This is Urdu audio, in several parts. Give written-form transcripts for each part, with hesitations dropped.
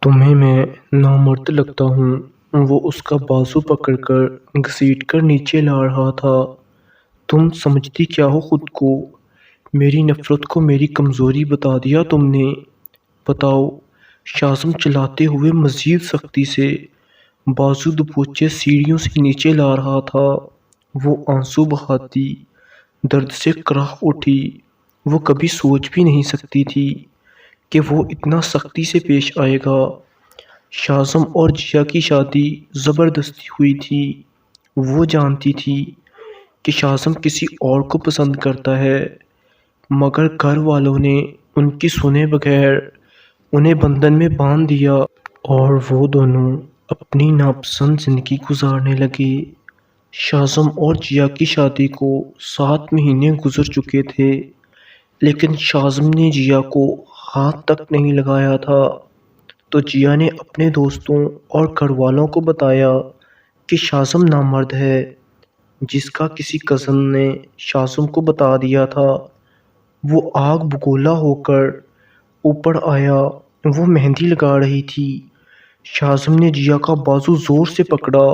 تمہیں میں نامرد لگتا ہوں۔ وہ اس کا بازو پکڑ کر گھسیٹ کر نیچے لا رہا تھا۔ تم سمجھتی کیا ہو خود کو؟ میری نفرت کو میری کمزوری بتا دیا تم نے۔ بتاؤ۔ شازم چلاتے ہوئے مزید سختی سے بازو دبوچے سیڑھیوں سے نیچے لا رہا تھا۔ وہ آنسو بہاتی درد سے کراہ اٹھی۔ وہ کبھی سوچ بھی نہیں سکتی تھی کہ وہ اتنا سختی سے پیش آئے گا۔ شازم اور جیا کی شادی زبردستی ہوئی تھی۔ وہ جانتی تھی کہ شازم کسی اور کو پسند کرتا ہے، مگر گھر والوں نے ان کی سنے بغیر انہیں بندھن میں باندھ دیا اور وہ دونوں اپنی ناپسند زندگی گزارنے لگے۔ شازم اور جیا کی شادی کو 7 مہینے گزر چکے تھے، لیکن شازم نے جیا کو ہاتھ تک نہیں لگایا تھا۔ تو جیا نے اپنے دوستوں اور گھر والوں کو بتایا کہ شازم نامرد ہے۔ جس کا کسی کزن نے شازم کو بتا دیا تھا، وہ آگ بگولا ہو کر اوپر آیا۔ وہ مہندی لگا رہی تھی۔ شازم نے جیا کا بازو زور سے پکڑا،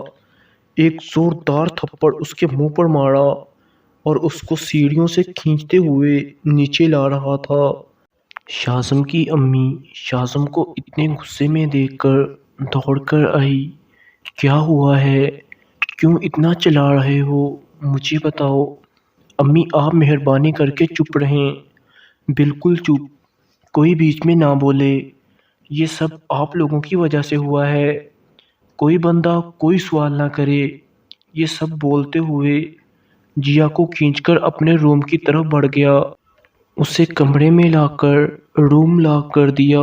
ایک زوردار تھپڑ اس کے منہ پر مارا اور اس کو سیڑھیوں سے کھینچتے ہوئے نیچے لا رہا تھا۔ شازم کی امی شازم کو اتنے غصے میں دیکھ کر دوڑ کر آئی۔ کیا ہوا ہے؟ کیوں اتنا چلا رہے ہو؟ مجھے بتاؤ۔ امی آپ مہربانی کر کے چپ رہیں، بالکل چپ، کوئی بیچ میں نہ بولے۔ یہ سب آپ لوگوں کی وجہ سے ہوا ہے۔ کوئی بندہ کوئی سوال نہ کرے۔ یہ سب بولتے ہوئے جیا کو کھینچ کر اپنے روم کی طرف بڑھ گیا۔ اسے کمرے میں لا کر روم لاک کر دیا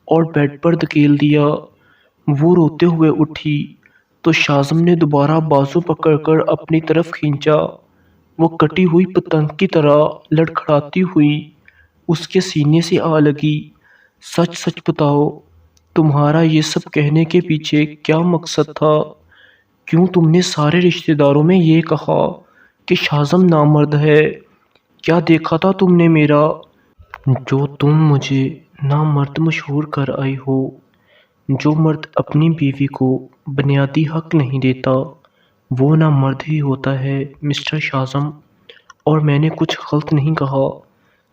اور بیڈ پر دھکیل دیا۔ وہ روتے ہوئے اٹھی تو شازم نے دوبارہ بازو پکڑ کر اپنی طرف کھینچا۔ وہ کٹی ہوئی پتنگ کی طرح لڑکھڑاتی ہوئی اس کے سینے سے آ لگی۔ سچ سچ بتاؤ، تمہارا یہ سب کہنے کے پیچھے کیا مقصد تھا؟ کیوں تم نے سارے رشتہ داروں میں یہ کہا کہ شازم نامرد ہے؟ کیا دیکھا تھا تم نے میرا، جو تم مجھے نامرد مشہور کر آئی ہو؟ جو مرد اپنی بیوی کو بنیادی حق نہیں دیتا، وہ نامرد ہی ہوتا ہے مسٹر شازم۔ اور میں نے کچھ غلط نہیں کہا،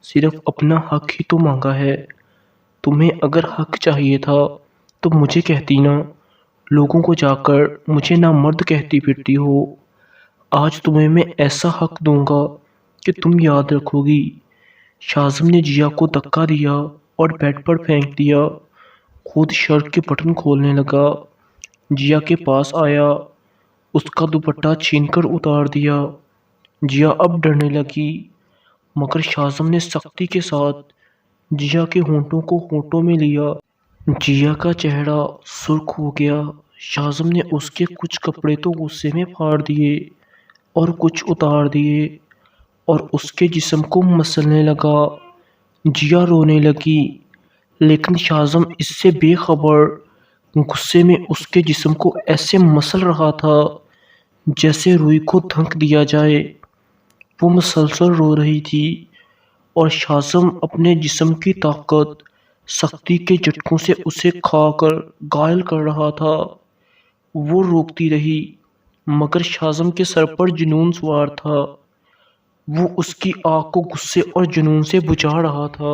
صرف اپنا حق ہی تو مانگا ہے۔ تمہیں اگر حق چاہیے تھا تو مجھے کہتی نا، لوگوں کو جا کر مجھے نامرد کہتی پھرتی ہو۔ آج تمہیں میں ایسا حق دوں گا کہ تم یاد رکھو گی۔ شازم نے جیا کو دھکا دیا اور بیڈ پر پھینک دیا۔ خود شرٹ کے بٹن کھولنے لگا۔ جیا کے پاس آیا، اس کا دوپٹہ چھین کر اتار دیا۔ جیا اب ڈرنے لگی، مگر شازم نے سختی کے ساتھ جیا کے ہونٹوں کو ہونٹوں میں لیا۔ جیا کا چہرہ سرخ ہو گیا۔ شازم نے اس کے کچھ کپڑے تو غصے میں پھاڑ دیے اور کچھ اتار دیے اور اس کے جسم کو مسلنے لگا۔ جیا رونے لگی، لیکن شازم اس سے بے خبر غصے میں اس کے جسم کو ایسے مسل رہا تھا جیسے روئی کو دھنک دیا جائے۔ وہ مسلسل رو رہی تھی اور شازم اپنے جسم کی طاقت، سختی کے جھٹکوں سے اسے کھا کر گھائل کر رہا تھا۔ وہ روکتی رہی، مگر شازم کے سر پر جنون سوار تھا۔ وہ اس کی آگ کو غصے اور جنون سے بجھا رہا تھا۔